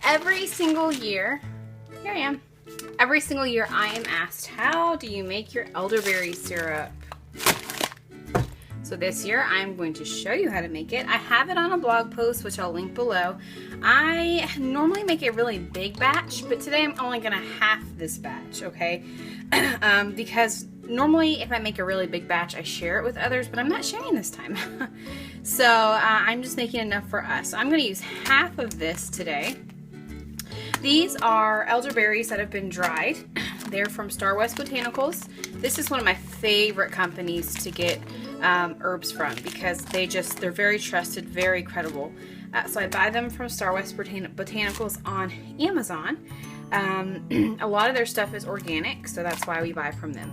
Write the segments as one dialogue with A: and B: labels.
A: every single year, here I am, every single year I am asked, how do you make your elderberry syrup? So this year I'm going to show you how to make it. I have it on a blog post, which I'll link below. I normally make a really big batch, but today I'm only gonna half this batch, okay? Because normally if I make a really big batch, I share it with others, but I'm not sharing this time. So I'm just making enough for us. So I'm gonna use half of this today. These are elderberries that have been dried. They're from Star West Botanicals. This is one of my favorite companies to get herbs from because they're very trusted, very credible. So I buy them from Star West Botanicals on Amazon. A lot of their stuff is organic, so that's why we buy from them.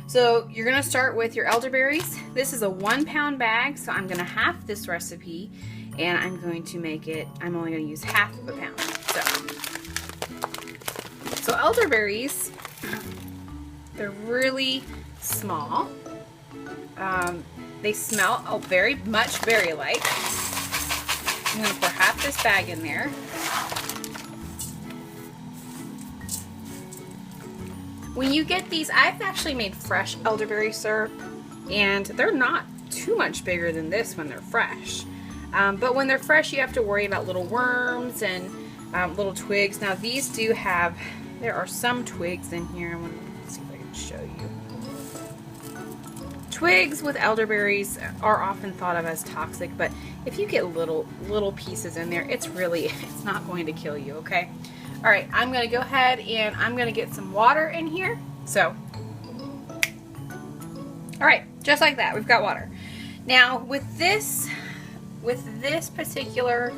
A: So you're gonna start with your elderberries. This is a 1 pound bag, so I'm gonna half this recipe and I'm going to make it, I'm only gonna use half of a pound. So elderberries, they're really small. They smell very much berry like. I'm gonna pour half this bag in there. When you get these, I've actually made fresh elderberry syrup, and they're not too much bigger than this when they're fresh. But when they're fresh, you have to worry about little worms and little twigs. Now these do have, there are some twigs in here. I want to see if I can show you. Twigs with elderberries are often thought of as toxic, but if you get little pieces in there, it's not going to kill you, okay? All right, I'm gonna go ahead and I'm gonna get some water in here. So, all right, just like that, we've got water. Now with this particular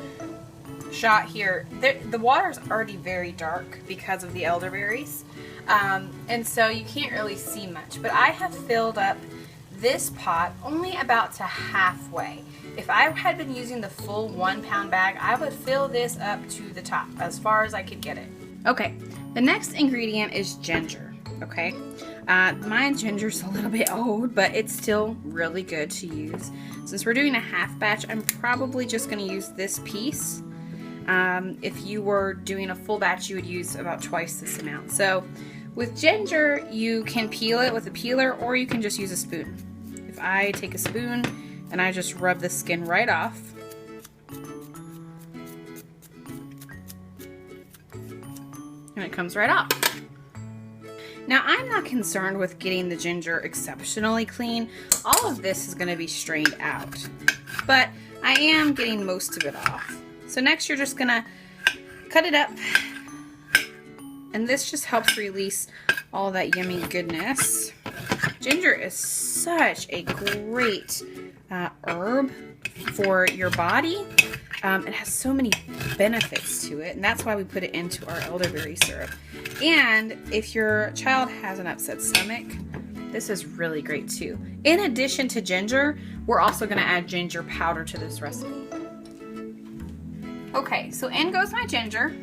A: shot here, the water's already very dark because of the elderberries, and so you can't really see much. But I have filled up this pot only about to halfway. If I had been using the full 1 pound bag, I would fill this up to the top as far as I could get it. Okay, the next ingredient is ginger, okay? My ginger's a little bit old, but it's still really good to use. Since we're doing a half batch, I'm probably just gonna use this piece. If you were doing a full batch, you would use about twice this amount. So with ginger, you can peel it with a peeler, or you can just use a spoon. If I take a spoon and I just rub the skin right off, and it comes right off. Now I'm not concerned with getting the ginger exceptionally clean. All of this is going to be strained out, but I am getting most of it off. So next you're just going to cut it up, and this just helps release all that yummy goodness. Ginger is such a great herb for your body. It has so many benefits to it, and that's why we put it into our elderberry syrup. And if your child has an upset stomach, this is really great too. In addition to ginger, we're also going to add ginger powder to this recipe. Okay, so in goes my ginger.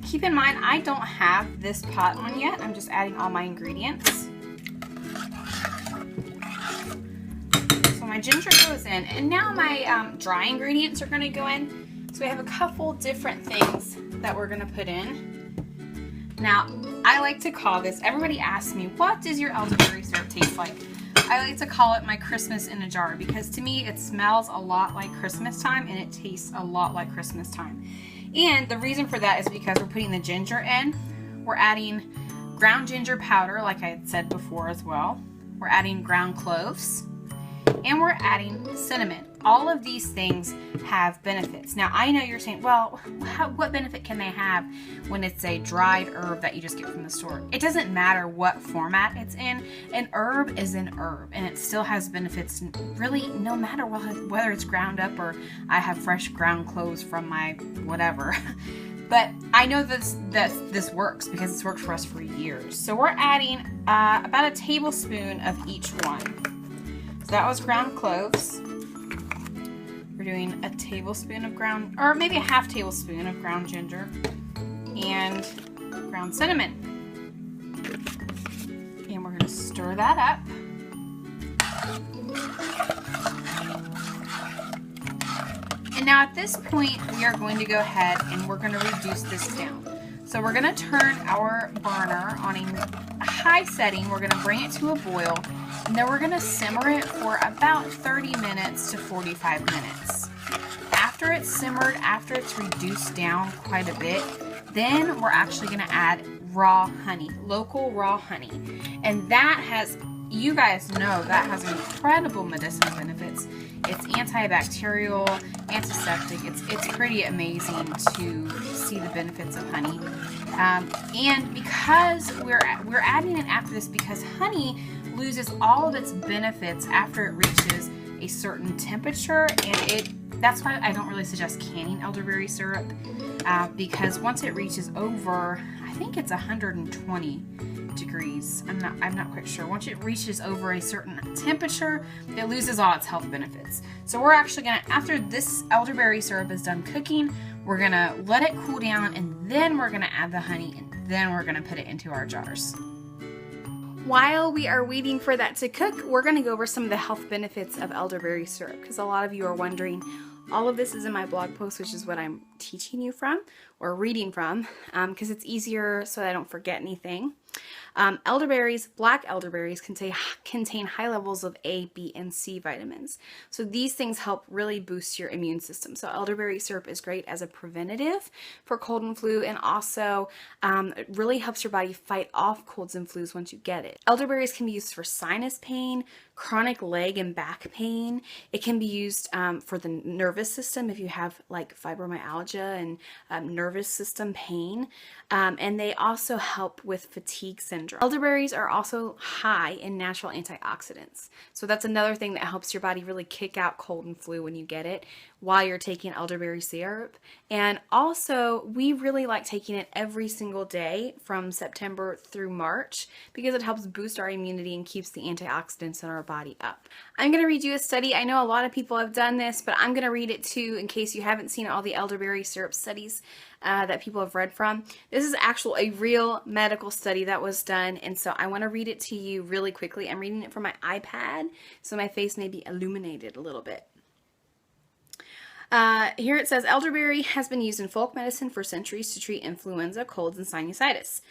A: Keep in mind, I don't have this pot on yet. I'm just adding all my ingredients. So my ginger goes in, and now my dry ingredients are going to go in. So we have a couple different things that we're going to put in. Now, I like to call this, everybody asks me, what does your elderberry syrup taste like? I like to call it my Christmas in a jar, because to me it smells a lot like Christmas time and it tastes a lot like Christmas time. And the reason for that is because we're putting the ginger in. We're adding ground ginger powder, like I had said before as well. We're adding ground cloves, and we're adding cinnamon. All of these things have benefits. Now I know you're saying, well, what benefit can they have when it's a dried herb that you just get from the store? It doesn't matter what format it's in. An herb is an herb, and it still has benefits really no matter whether it's ground up or I have fresh ground cloves from my whatever. But I know this works because it's worked for us for years. So we're adding about a tablespoon of each one. So that was ground cloves. We're doing a tablespoon of ground, or maybe a half tablespoon of ground ginger, and ground cinnamon. And we're going to stir that up. And Now at this point, we are going to go ahead and we're going to reduce this down. So we're going to turn our burner on a high setting. We're going to bring it to a boil, and then we're going to simmer it for about 30 minutes to 45 minutes. After it's simmered, after it's reduced down quite a bit, then we're actually going to add raw honey, local raw honey. And that has, you guys know, that has incredible medicinal benefits. It's antibacterial, antiseptic. It's pretty amazing to see the benefits of honey. And because we're adding it after this, because honey loses all of its benefits after it reaches a certain temperature, and that's why I don't really suggest canning elderberry syrup, because once it reaches over, I think it's 120 degrees. I'm not quite sure. Once it reaches over a certain temperature, it loses all its health benefits. So we're actually gonna, after this elderberry syrup is done cooking, we're gonna let it cool down, and then we're gonna add the honey, and then we're gonna put it into our jars. While we are waiting for that to cook, we're going to go over some of the health benefits of elderberry syrup, because a lot of you are wondering. All of this is in my blog post, which is what I'm teaching you from or reading from, because it's easier so that I don't forget anything. Elderberries, black elderberries, contain high levels of A, B, and C vitamins. So these things help really boost your immune system. So elderberry syrup is great as a preventative for cold and flu, and also it really helps your body fight off colds and flus once you get it. Elderberries can be used for sinus pain, chronic leg and back pain. It can be used for the nervous system if you have like fibromyalgia and nervous system pain. And they also help with fatigue syndrome. Elderberries are also high in natural antioxidants. So that's another thing that helps your body really kick out cold and flu when you get it while you're taking elderberry syrup. And also, we really like taking it every single day from September through March because it helps boost our immunity and keeps the antioxidants in our body up. I'm going to read you a study. I know a lot of people have done this, but I'm going to read it too in case you haven't seen all the elderberry syrup studies that people have read from. This is actually a real medical study that was done, and so I want to read it to you really quickly. I'm reading it from my iPad, so my face may be illuminated a little bit. Here it says, elderberry has been used in folk medicine for centuries to treat influenza, colds, and sinusitis,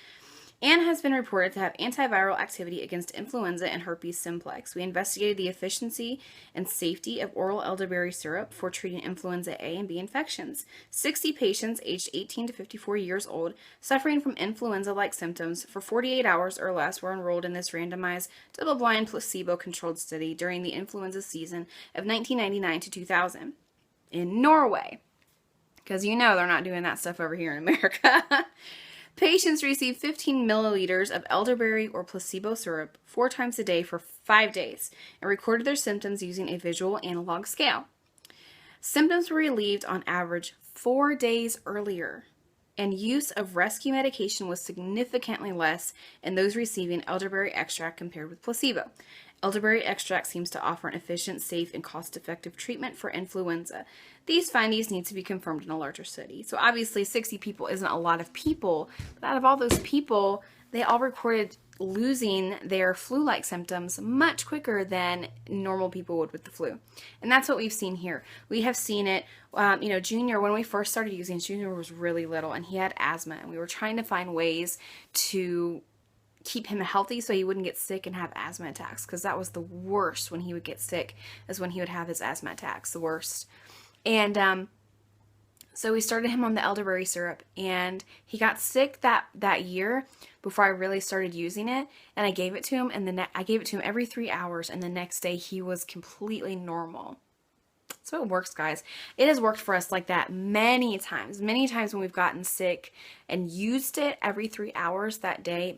A: and has been reported to have antiviral activity against influenza and herpes simplex. We investigated the efficiency and safety of oral elderberry syrup for treating influenza A and B infections. 60 patients aged 18 to 54 years old suffering from influenza-like symptoms for 48 hours or less were enrolled in this randomized, double-blind, placebo-controlled study during the influenza season of 1999 to 2000 in Norway, because you know they're not doing that stuff over here in America. Patients received 15 milliliters of elderberry or placebo syrup 4 times a day for 5 days and recorded their symptoms using a visual analog scale. Symptoms were relieved on average 4 days earlier, and use of rescue medication was significantly less in those receiving elderberry extract compared with placebo. Elderberry extract seems to offer an efficient, safe, and cost-effective treatment for influenza. These findings need to be confirmed in a larger study. So obviously 60 people isn't a lot of people, but out of all those people, they all recorded losing their flu-like symptoms much quicker than normal people would with the flu. And that's what we've seen here. We have seen it, Junior, when we first started using, Junior was really little and he had asthma, and we were trying to find ways to keep him healthy so he wouldn't get sick and have asthma attacks, because that was the worst. When he would get sick is when he would have his asthma attacks, the worst. And so we started him on the elderberry syrup, and he got sick that year before I really started using it, and I gave it to him, and I gave it to him every 3 hours, and the next day he was completely normal. So it works, guys. It has worked for us like that many times when we've gotten sick and used it every 3 hours that day.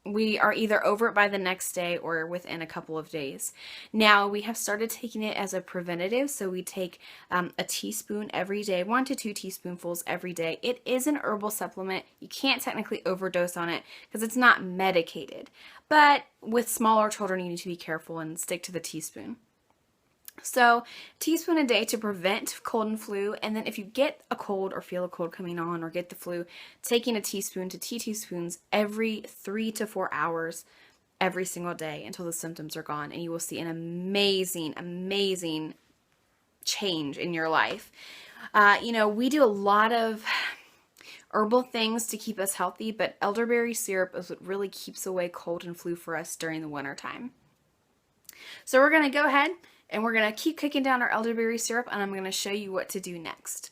A: We are either over it by the next day or within a couple of days. Now, we have started taking it as a preventative, so we take a teaspoon every day, 1 to 2 teaspoonfuls every day. It is an herbal supplement. You can't technically overdose on it because it's not medicated. But with smaller children, you need to be careful and stick to the teaspoon. So, teaspoon a day to prevent cold and flu, and then if you get a cold or feel a cold coming on or get the flu, taking a teaspoon to 2 teaspoons every 3 to 4 hours every single day until the symptoms are gone, and you will see an amazing change in your life. You know, we do a lot of herbal things to keep us healthy, but elderberry syrup is what really keeps away cold and flu for us during the winter time. So we're going to go ahead and we're going to keep cooking down our elderberry syrup, and I'm going to show you what to do next.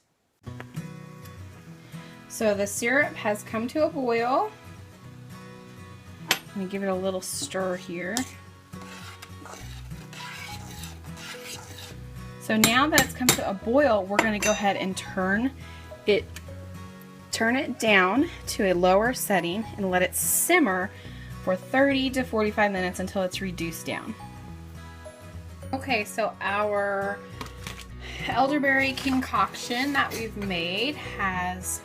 A: So the syrup has come to a boil. I'm going to give it a little stir here. So now that it's come to a boil, we're going to go ahead and turn it down to a lower setting and let it simmer for 30 to 45 minutes until it's reduced down. Okay, so our elderberry concoction that we've made has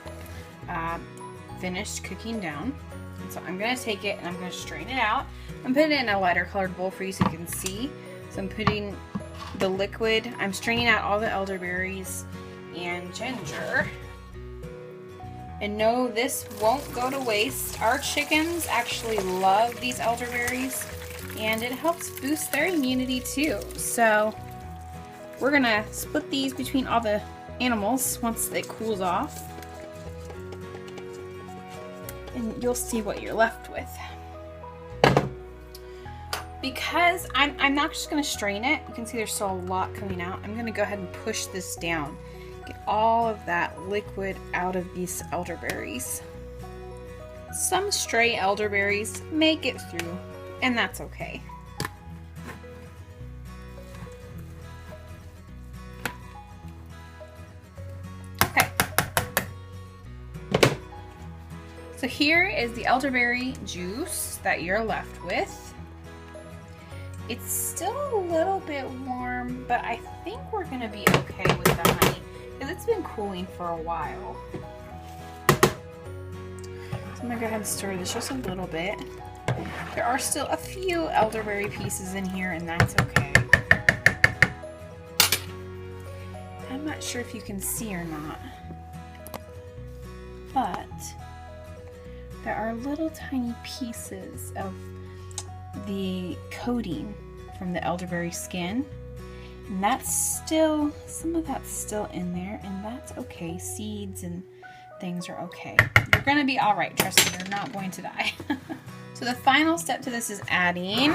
A: finished cooking down. And so I'm going to take it and I'm going to strain it out and put it in a lighter colored bowl for you so you can see. So I'm putting the liquid, I'm straining out all the elderberries and ginger. And no, this won't go to waste. Our chickens actually love these elderberries, and it helps boost their immunity too. So we're gonna split these between all the animals once it cools off. And you'll see what you're left with. Because I'm not just going to strain it, you can see there's still a lot coming out. I'm going to go ahead and push this down. Get all of that liquid out of these elderberries. Some stray elderberries may get through, and that's okay. Okay. So here is the elderberry juice that you're left with. It's still a little bit warm, but I think we're going to be okay with the honey because it's been cooling for a while. So I'm going to go ahead and stir this just a little bit. There are still a few elderberry pieces in here, and that's okay. I'm not sure if you can see or not, but there are little tiny pieces of the coating from the elderberry skin, and that's still, some of that's still in there, and that's okay. Seeds and things are okay. You're gonna be all right, trust me, you're not going to die. So the final step to this is adding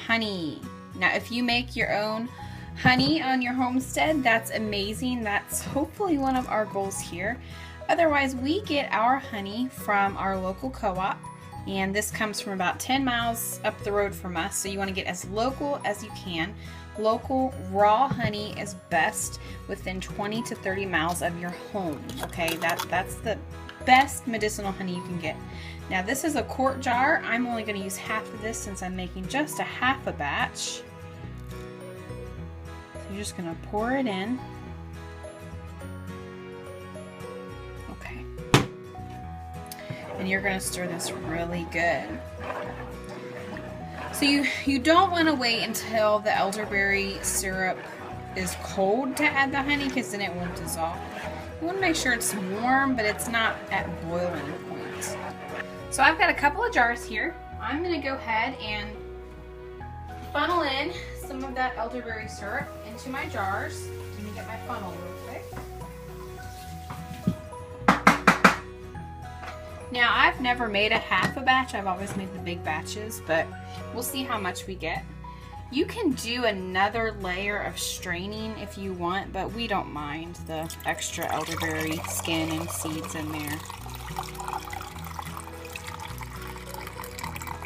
A: honey. Now if you make your own honey on your homestead, that's amazing. That's hopefully one of our goals here. Otherwise, we get our honey from our local co-op, and this comes from about 10 miles up the road from us, so you want to get as local as you can. Local raw honey is best within 20 to 30 miles of your home, okay? That's the best medicinal honey you can get. Now this is a quart jar. I'm only going to use half of this since I'm making just a half a batch. So you're just going to pour it in. And you're going to stir this really good. So you don't want to wait until the elderberry syrup is cold to add the honey, because then it won't dissolve. You want to make sure it's warm, but it's not at boiling point. So I've got a couple of jars here. I'm going to go ahead and funnel in some of that elderberry syrup into my jars. Let me get my funnel real quick. Now, I've never made a half a batch. I've always made the big batches, but we'll see how much we get. You can do another layer of straining if you want, but we don't mind the extra elderberry skin and seeds in there.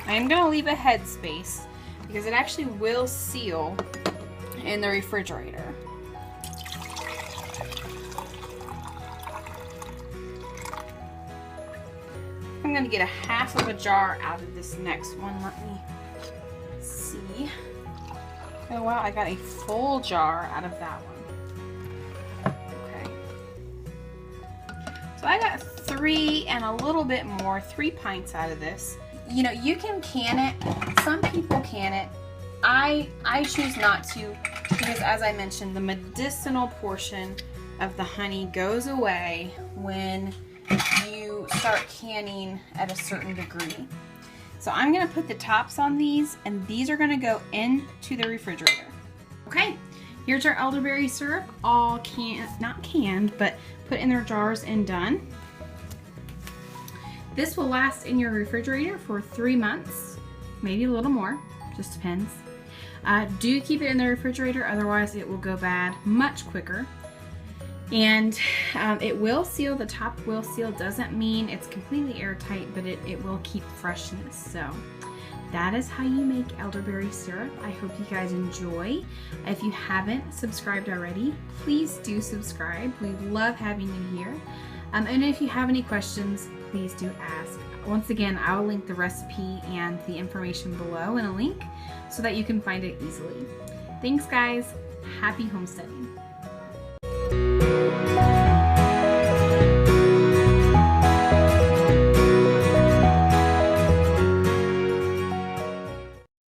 A: I'm going to leave a head space because it actually will seal in the refrigerator. I'm going to get a half of a jar out of this next one. Let me see. Oh wow, I got a full jar out of that one. Okay. So I got 3 and a little bit more, 3 pints out of this. You know, you can can it. Some people can it. I choose not to, because as I mentioned, the medicinal portion of the honey goes away when you start canning at a certain degree. So I'm going to put the tops on these, and these are going to go into the refrigerator. Okay, Here's our elderberry syrup, all not canned, but put in their jars and done. This will last in your refrigerator for 3 months, maybe a little more, just depends. Do keep it in the refrigerator, otherwise it will go bad much quicker. And it will seal, the top will seal. Doesn't mean it's completely airtight, but it will keep freshness. So that is how you make elderberry syrup. I hope you guys enjoy. If you haven't subscribed already, please do subscribe. We love having you here. And if you have any questions, please do ask. Once again, I'll link the recipe and the information below in a link so that you can find it easily. Thanks guys, happy homesteading.